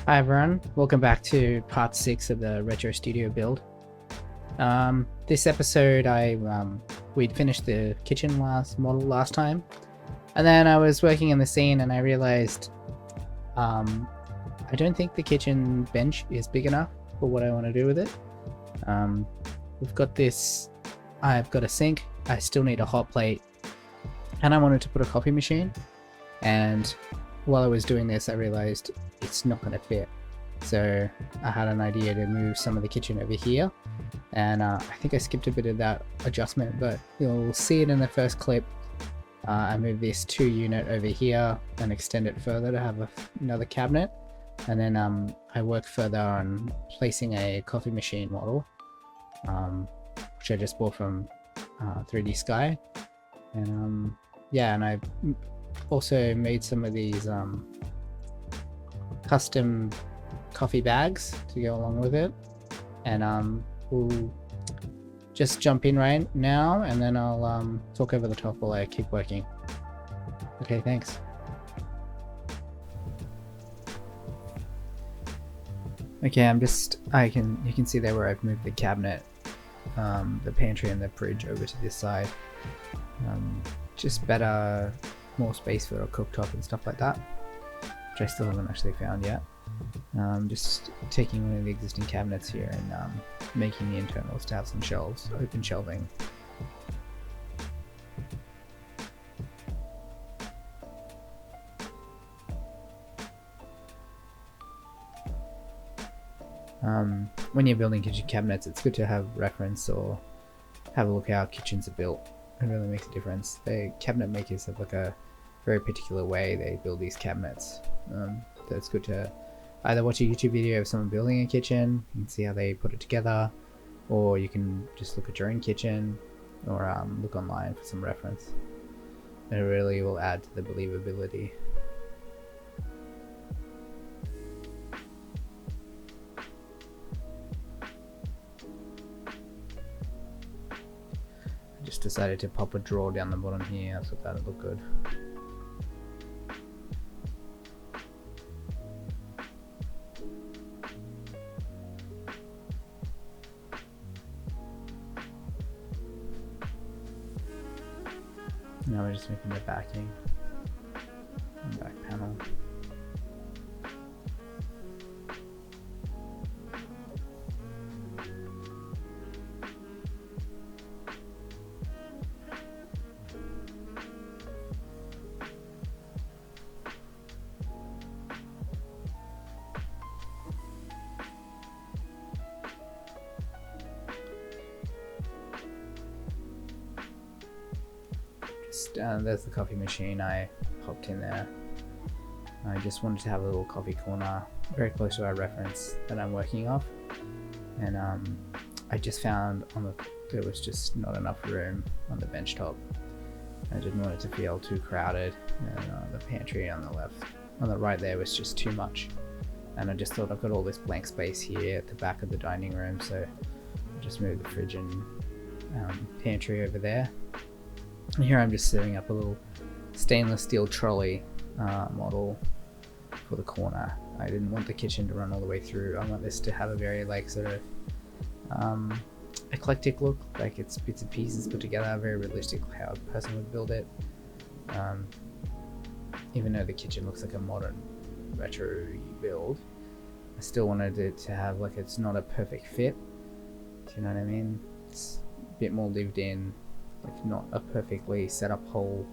Hi everyone, welcome back to part 6 of the Retro Studio build. This episode we'd finished the kitchen model last time, and then I was working in the scene and I realized I don't think the kitchen bench is big enough for what I want to do with it. We've got this, I've got a sink, I still need a hot plate, and I wanted to put a coffee machine, and while I was doing this I realized it's not going to fit. So I had an idea to move some of the kitchen over here, and I think I skipped a bit of that adjustment, but you'll see it in the first clip. I moved this 2 unit over here and extend it further to have another cabinet, and then I worked further on placing a coffee machine model, which I just bought from 3D Sky, and yeah, and I also made some of these custom coffee bags to go along with it, and we'll just jump in right now and then I'll talk over the top while I keep working. Okay, thanks. Okay, you can see there where I've moved the cabinet, the pantry and the fridge over to this side. Just better, more space for a cooktop and stuff like that, which I still haven't actually found yet. Just taking one of the existing cabinets here and making the internals to have some shelves, open shelving. When you're building kitchen cabinets, it's good to have reference or have a look how kitchens are built. It really makes a difference. The cabinet makers have like a very particular way they build these cabinets. So it's good to either watch a YouTube video of someone building a kitchen and see how they put it together, or you can just look at your own kitchen, or look online for some reference. It really will add to the believability. I just decided to pop a drawer down the bottom here. I thought that would look good. Now we're just making the backing and back panel. There's the coffee machine. I popped in there. I just wanted to have a little coffee corner very close to our reference that I'm working off, and I just found there was just not enough room on the bench top. I didn't want it to feel too crowded, and the pantry on the right there was just too much, and I just thought I've got all this blank space here at the back of the dining room, so I just moved the fridge and pantry over there. And here I'm just setting up a little stainless steel trolley model for the corner. I didn't want the kitchen to run all the way through. I want this to have a very like sort of eclectic look, like it's bits and pieces put together, very realistic how a person would build it. Even though the kitchen looks like a modern retro build, I still wanted it to have like, it's not a perfect fit. Do you know what I mean? It's a bit more lived in. Like not a perfectly set up whole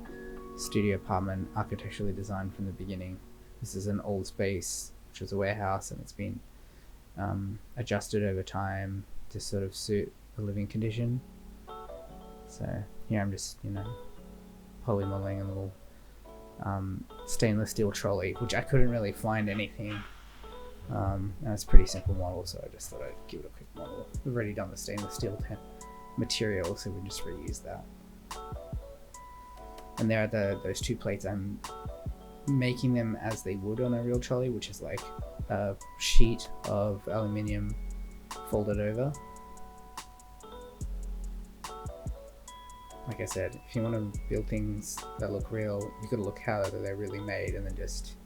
studio apartment architecturally designed from the beginning. This is an old space which was a warehouse, and it's been adjusted over time to sort of suit the living condition. So here I'm just, poly modeling a little stainless steel trolley, which I couldn't really find anything. And it's a pretty simple model, so I just thought I'd give it a quick model. We've already done the stainless steel material, so we just reuse that. And there are those 2 plates. I'm making them as they would on a real trolley, which is like a sheet of aluminium folded over. Like I said, if you want to build things that look real, you gotta look how they're really made, and then just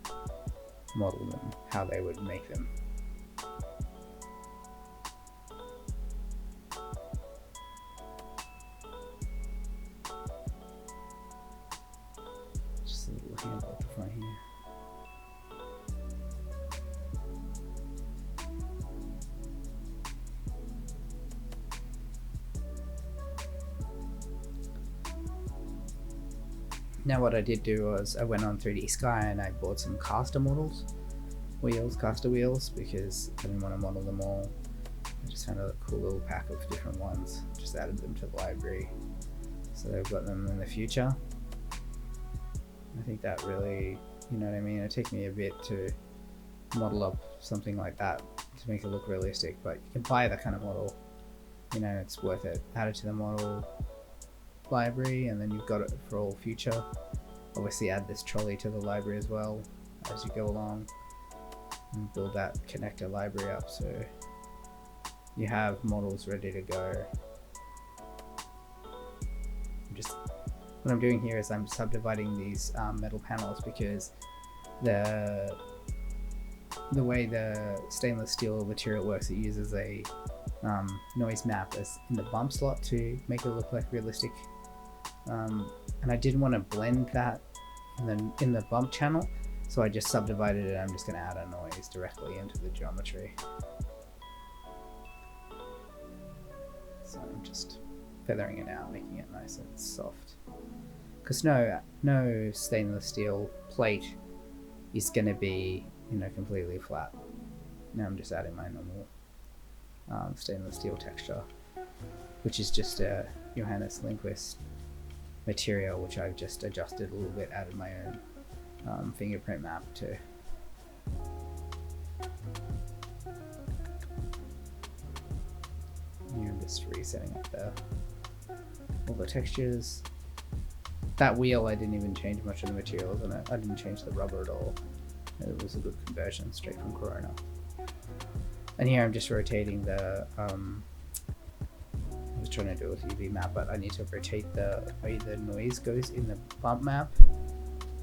model them how they would make them. Just a little handle at the front here. Now what I did do was I went on 3D Sky and I bought some caster models, caster wheels, because I didn't want to model them all. I just found a cool little pack of different ones, just added them to the library, so they've got them in the future. I think that really, you know what I mean, it takes me a bit to model up something like that to make it look realistic, but you can buy that kind of model, you know, it's worth it. Add it to the model library and then you've got it for all future. Obviously add this trolley to the library as well as you go along and build that connector library up so you have models ready to go. What I'm doing here is I'm subdividing these metal panels because the way the stainless steel material works, it uses a noise map as in the bump slot to make it look like realistic. And I didn't want to blend that in the bump channel, so I just subdivided it. I'm just going to add a noise directly into the geometry. So I'm just feathering it out, making it nice and soft. Because no stainless steel plate is going to be, you know, completely flat. Now I'm just adding my normal stainless steel texture, which is just a Johannes Lindqvist material, which I've just adjusted a little bit, added my own fingerprint map to. Here I'm just resetting up all the textures. That wheel, I didn't even change much of the materials on it. I didn't change the rubber at all. It was a good conversion straight from Corona. And here I'm just rotating the I was trying to do it with UV map, but I need to rotate the way the noise goes in the bump map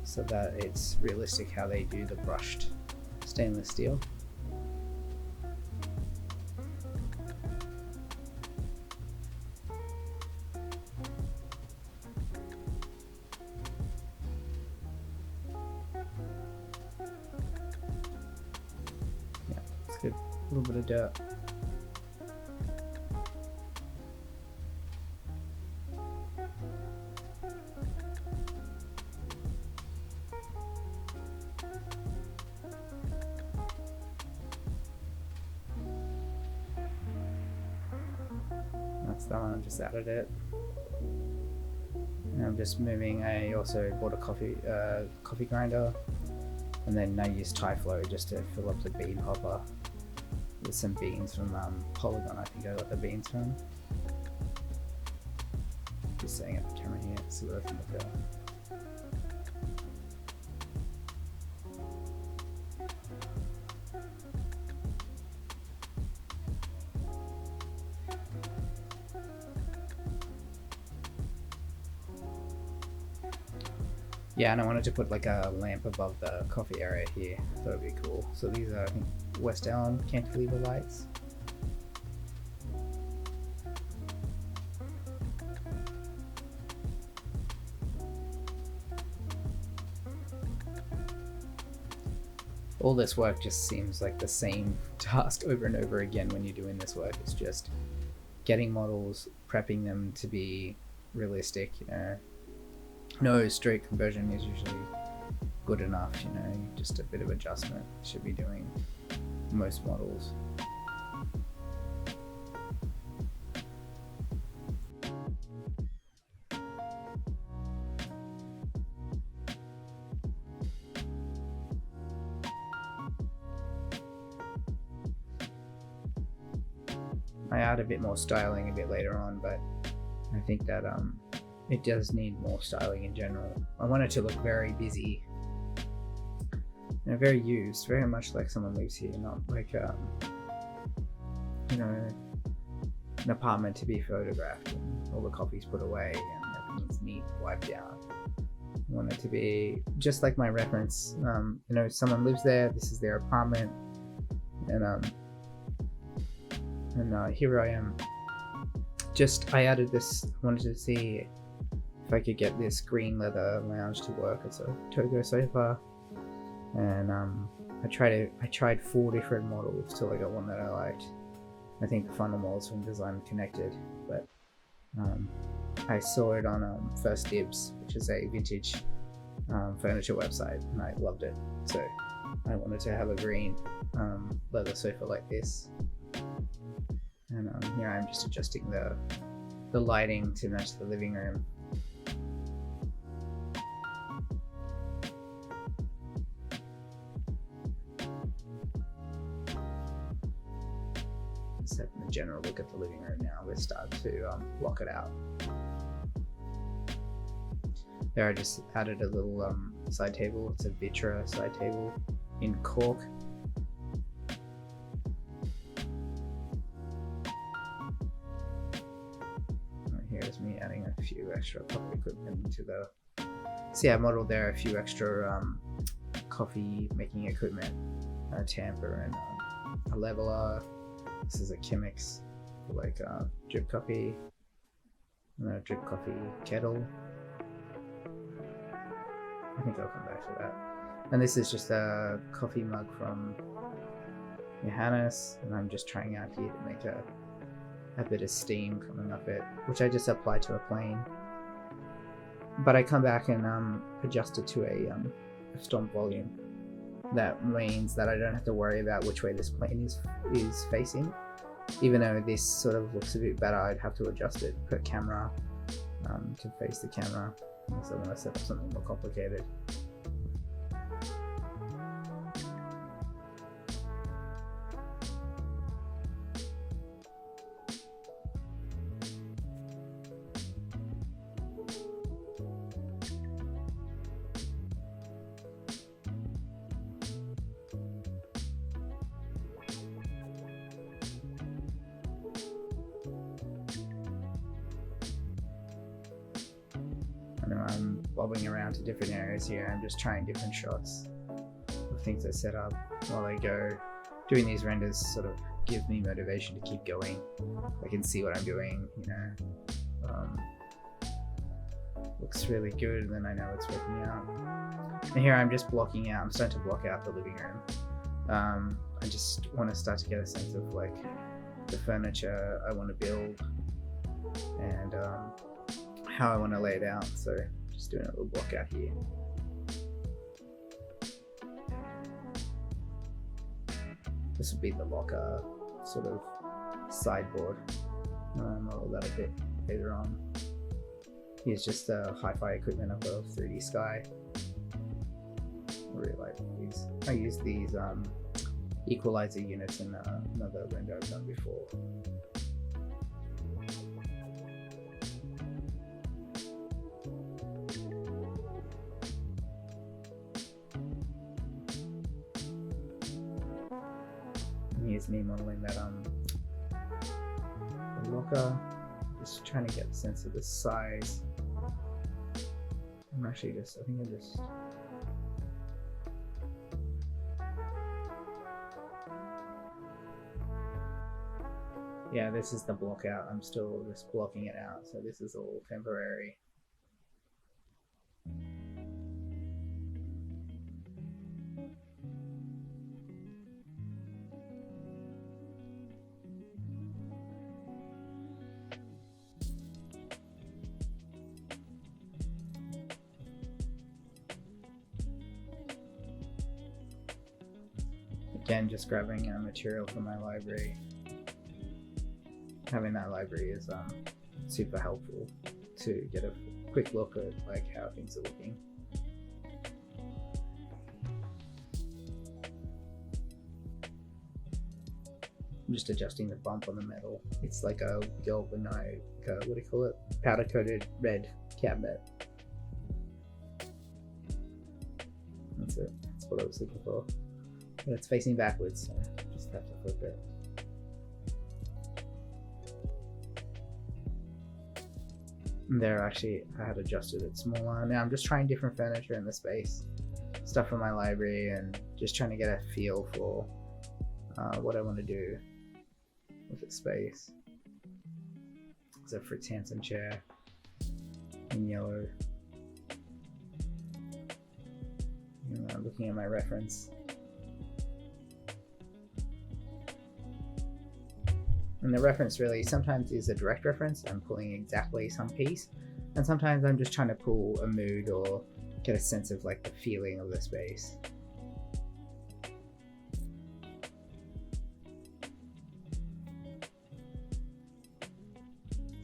so that it's realistic how they do the brushed stainless steel. Yeah, it's good. A little bit of dirt. That's that one, I just added it. And I'm just moving. I also bought a coffee grinder, and then I used Tyflow just to fill up the bean hopper with some beans from Polygon. I think I got the beans from. Just setting up the camera here, see what I can look at. Yeah, and I wanted to put like a lamp above the coffee area here. That would be cool. So these are, I think, West Elm cantilever lights. All this work just seems like the same task over and over again when you're doing this work. It's just getting models, prepping them to be realistic, you know. No straight conversion is usually good enough, you know, just a bit of adjustment should be doing most models. I add a bit more styling a bit later on, but I think that it does need more styling in general. I want it to look very busy, you know, very used, very much like someone lives here, not like you know, an apartment to be photographed and all the copies put away and everything's neat, wiped out. I want it to be just like my reference. Someone lives there, this is their apartment, and here I am. I added this, I wanted to see if I could get this green leather lounge to work. It's a Togo sofa, and I tried 4 different models till I got one that I liked. I think the final models from Design Connected, but I saw it on First Dibs, which is a vintage furniture website, and I loved it. So I wanted to have a green leather sofa like this. And here I'm just adjusting the lighting to match the living room. Just having a general look at the living room now. We're starting to block it out. There I just added a little side table. It's a Vitra side table in cork. Here's me adding a few extra coffee equipment into the... See, I modeled there a few extra coffee making equipment, a tamper and a leveler. This is a Chemex for like drip coffee, and a drip coffee kettle. I think I'll come back to that. And this is just a coffee mug from Johannes, and I'm just trying out here to make a bit of steam coming off it, which I just apply to a plane. But I come back and adjust it to a stomp volume. That means that I don't have to worry about which way this plane is facing. Even though this sort of looks a bit better, I'd have to adjust it per camera to face the camera. So I want to set up something more complicated. I'm bobbing around to different areas here. I'm just trying different shots of things I set up while I go. Doing these renders sort of gives me motivation to keep going. I can see what I'm doing, looks really good, and then I know it's working out. And here I'm just blocking out, I'm starting to block out the living room. I just want to start to get a sense of like the furniture I want to build and how I want to lay it out. So just doing a little block out here. This would be the locker sort of sideboard. Model that a bit later on. Here's just hi-fi equipment. I've got a 3D Sky. I really like these. I use these equalizer units in another render I've done before. Here's me modeling that the locker. Just trying to get a sense of the size. I think I just yeah, this is the block out. I'm still just blocking it out, so this is all temporary. Again, just grabbing material from my library. Having that library is super helpful to get a quick look at like how things are looking. I'm just adjusting the bump on the metal. It's like a galvanized, what do you call it? Powder coated red cabinet. That's it. That's what I was looking for. But it's facing backwards, so just have to flip it. There, actually, I had adjusted it smaller. Now I'm just trying different furniture in the space, stuff from my library, and just trying to get a feel for what I want to do with the space. There's a Fritz Hansen chair in yellow. Looking at my reference. And the reference really sometimes is a direct reference. I'm pulling exactly some piece, and sometimes I'm just trying to pull a mood or get a sense of like the feeling of the space.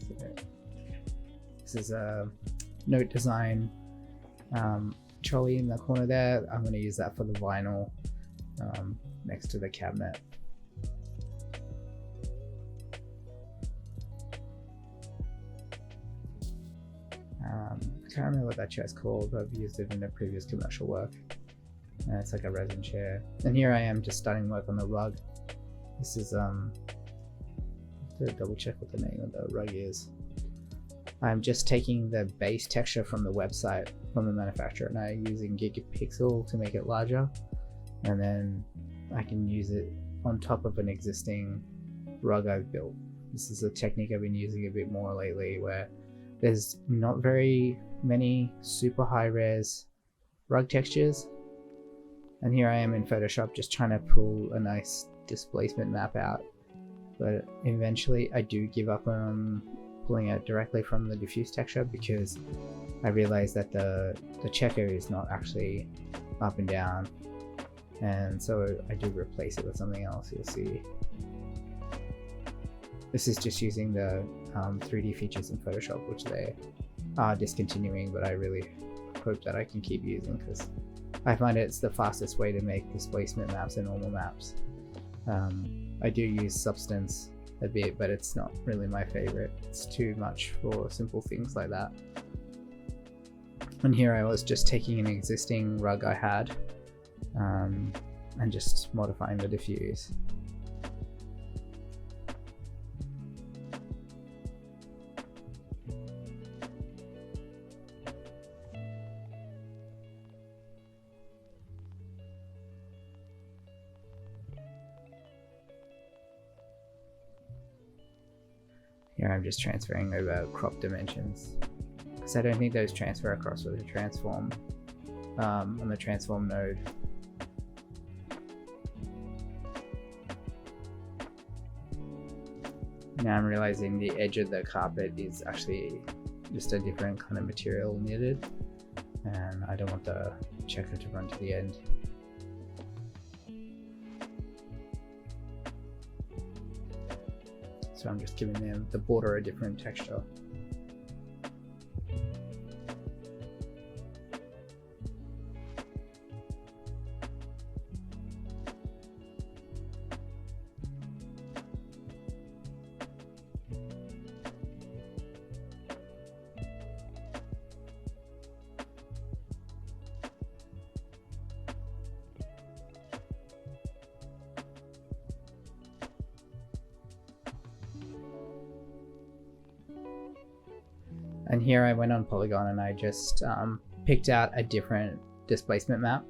So, this is a note design trolley in the corner there. I'm going to use that for the vinyl next to the cabinet. I can't remember what that chair's called, but I've used it in a previous commercial work. And it's like a resin chair. And here I am just starting work on the rug. This is I have to double check what the name of the rug is. I'm just taking the base texture from the website from the manufacturer, and I'm using Gigapixel to make it larger, and then I can use it on top of an existing rug I've built. This is a technique I've been using a bit more lately, where there's not very many super high res rug textures, and here I am in Photoshop just trying to pull a nice displacement map out, but eventually I do give up on pulling it directly from the diffuse texture, because I realize that the checker is not actually up and down, and so I do replace it with something else. You'll see this is just using the 3D features in Photoshop, which they are discontinuing, but I really hope that I can keep using, because I find it's the fastest way to make displacement maps and normal maps. I do use Substance a bit, but it's not really my favorite. It's too much for simple things like that. And here I was just taking an existing rug I had and just modifying the diffuse. Here I'm just transferring over crop dimensions, because I don't think those transfer across with the transform on the transform node. Now I'm realizing the edge of the carpet is actually just a different kind of material knitted, and I don't want the checker to run to the end. So I'm just giving the border a different texture. And here I went on Polygon and I just picked out a different displacement map,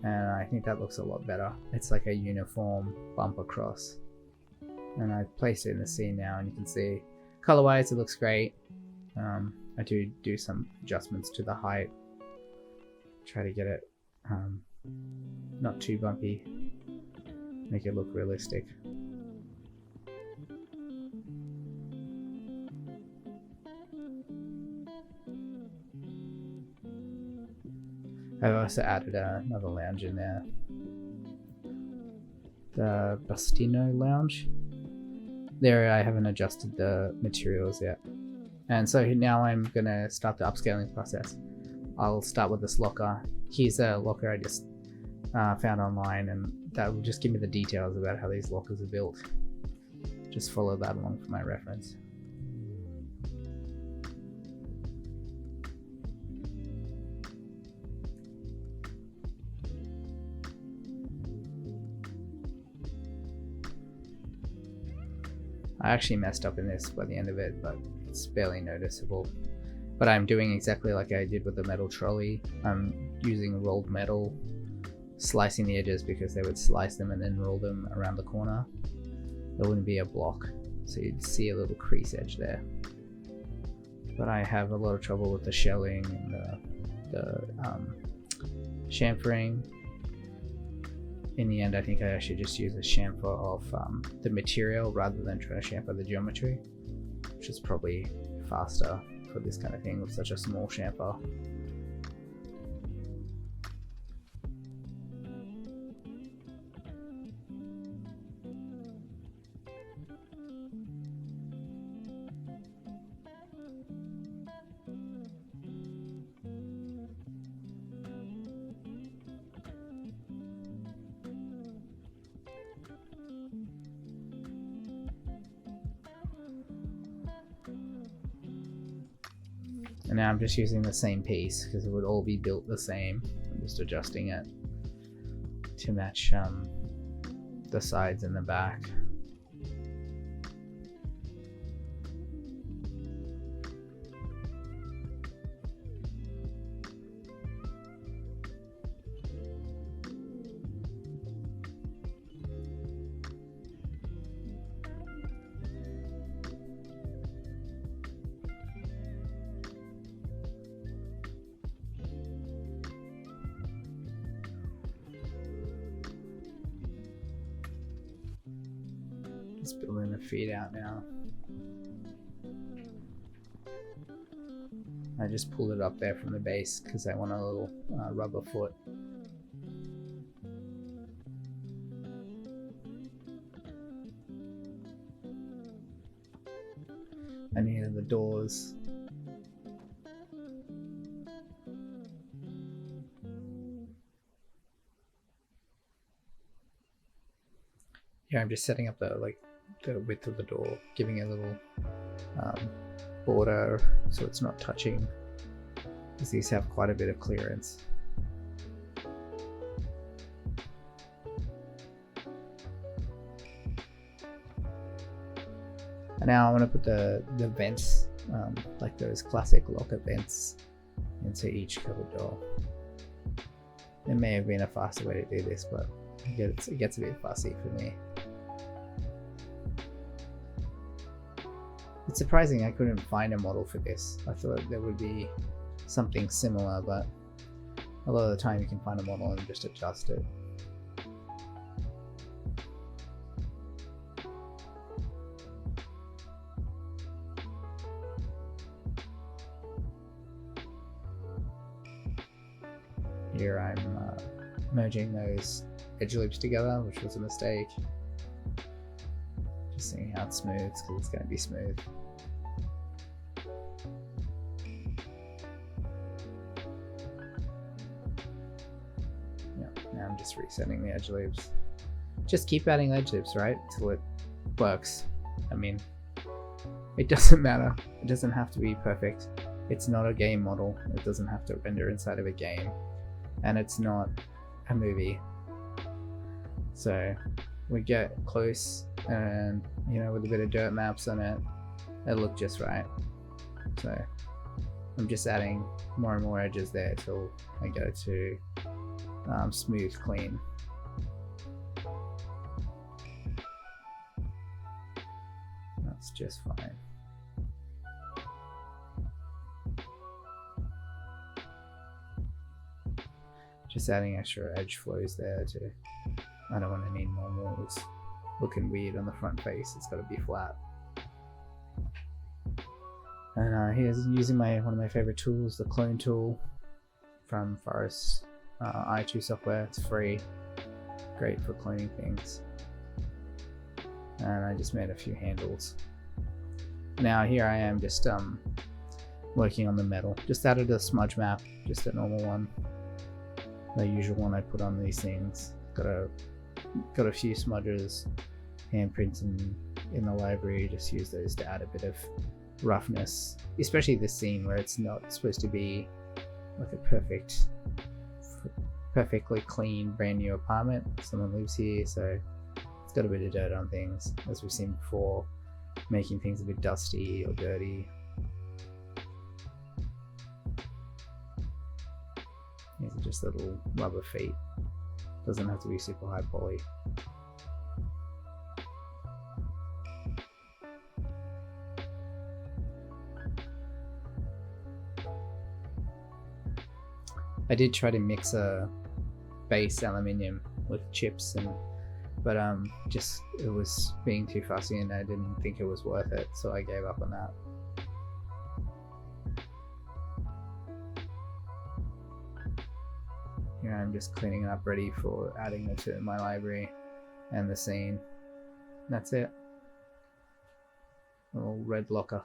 and I think that looks a lot better. It's like a uniform bump across, and I've placed it in the scene now, and you can see color wise it looks great. I do some adjustments to the height, try to get it not too bumpy, make it look realistic. I've also added another lounge in there, the Bastino lounge. There I haven't adjusted the materials yet. And so now I'm gonna start the upscaling process. I'll start with this locker. Here's a locker I just found online, and that will just give me the details about how these lockers are built. Just follow that along for my reference. I actually messed up in this by the end of it, but it's barely noticeable. but I'm doing exactly like I did with the metal trolley. I'm using rolled metal, slicing the edges because they would slice them and then roll them around the corner. There wouldn't be a block, so you'd see a little crease edge there. But I have a lot of trouble with the shelling and the chamfering. In the end, I think I should just use a chamfer of the material rather than try to chamfer the geometry, which is probably faster for this kind of thing with such a small chamfer. And now I'm just using the same piece because it would all be built the same. I'm just adjusting it to match the sides and the back. Just building the feet out now. I just pulled it up there from the base because I want a little rubber foot. I needed the doors. Yeah, I'm just setting up the width of the door, giving it a little border so it's not touching, because these have quite a bit of clearance. And now I want to put the vents, like those classic locker vents, into each cupboard door. There may have been a faster way to do this, but it gets a bit fussy for me. It's surprising I couldn't find a model for this. I thought there would be something similar, but a lot of the time you can find a model and just adjust it. Here I'm merging those edge loops together, which was a mistake. Just seeing how it smooths, because it's going to be smooth. Yeah, now I'm just resetting the edge loops. Just keep adding edge loops, right? Till it works. I mean, it doesn't matter. It doesn't have to be perfect. It's not a game model. It doesn't have to render inside of a game. And it's not a movie. So we get close and, you know, with a bit of dirt maps on it, it'll look just right. So I'm just adding more and more edges there till I go to smooth, clean. That's just fine. Just adding extra edge flows there too. I don't want any normals looking weird on the front face. It's got to be flat. And here's using one of my favorite tools, the clone tool from Forest i2 software. It's free, great for cloning things. And I just made a few handles. Now here I am just working on the metal. Just added a smudge map, just a normal one. The usual one I put on these things. Got a few smudges, handprints in the library. Just use those to add a bit of roughness, especially this scene where it's not supposed to be like a perfectly clean, brand new apartment. Someone lives here, so it's got a bit of dirt on things, as we've seen before, making things a bit dusty or dirty. These are just little rubber feet. Doesn't have to be super high poly. I did try to mix a base aluminium with chips, but just it was being too fussy and I didn't think it was worth it, so I gave up on that. Here I'm just cleaning it up, ready for adding it to my library and the scene. That's it. Little red locker.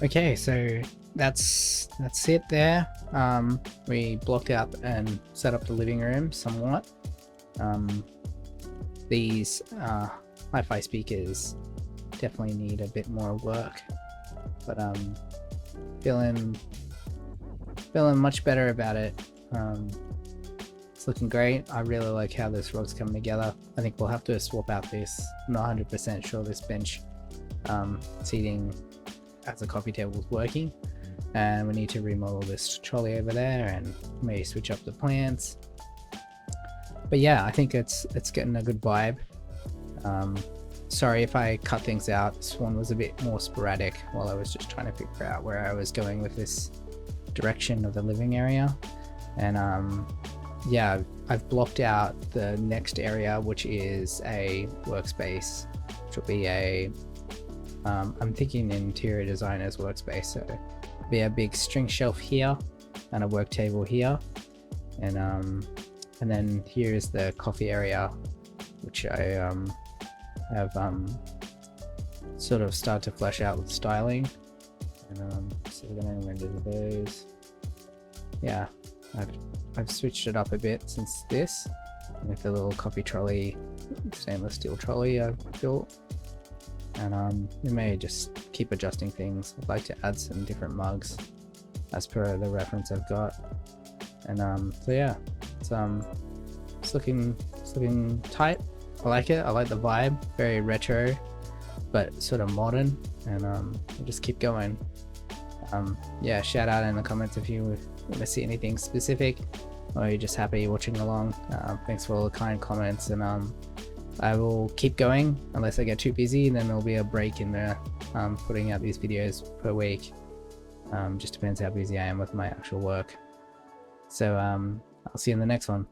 Okay, so that's it there. We blocked out and set up the living room somewhat. These hi-fi speakers definitely need a bit more work, but feeling much better about it. It's looking great. I really like how this rug's coming together. I think we'll have to swap out this. I'm not 100% sure this bench seating as a coffee table is working, and we need to remodel this trolley over there and maybe switch up the plants. But yeah, I think it's getting a good vibe. Sorry if I cut things out. This one was a bit more sporadic while I was just trying to figure out where I was going with this direction of the living area. And yeah, I've blocked out the next area, which is a workspace, which will be a I'm thinking interior designer's workspace, so be a big string shelf here and a work table here, and then here is the coffee area, which I have sort of started to flesh out with styling, and so we're gonna render those. Yeah, I've switched it up a bit since this with the little coffee trolley, stainless steel trolley I've built. And we may just keep adjusting things. I'd like to add some different mugs as per the reference I've got. And so yeah, it's looking tight. I like it. I like the vibe. Very retro, but sort of modern. And we'll just keep going. Yeah, shout out in the comments if you want to see anything specific, or you're just happy watching along. Thanks for all the kind comments, and I will keep going unless I get too busy, then there'll be a break in there putting out these videos per week. Just depends how busy I am with my actual work. So I'll see you in the next one.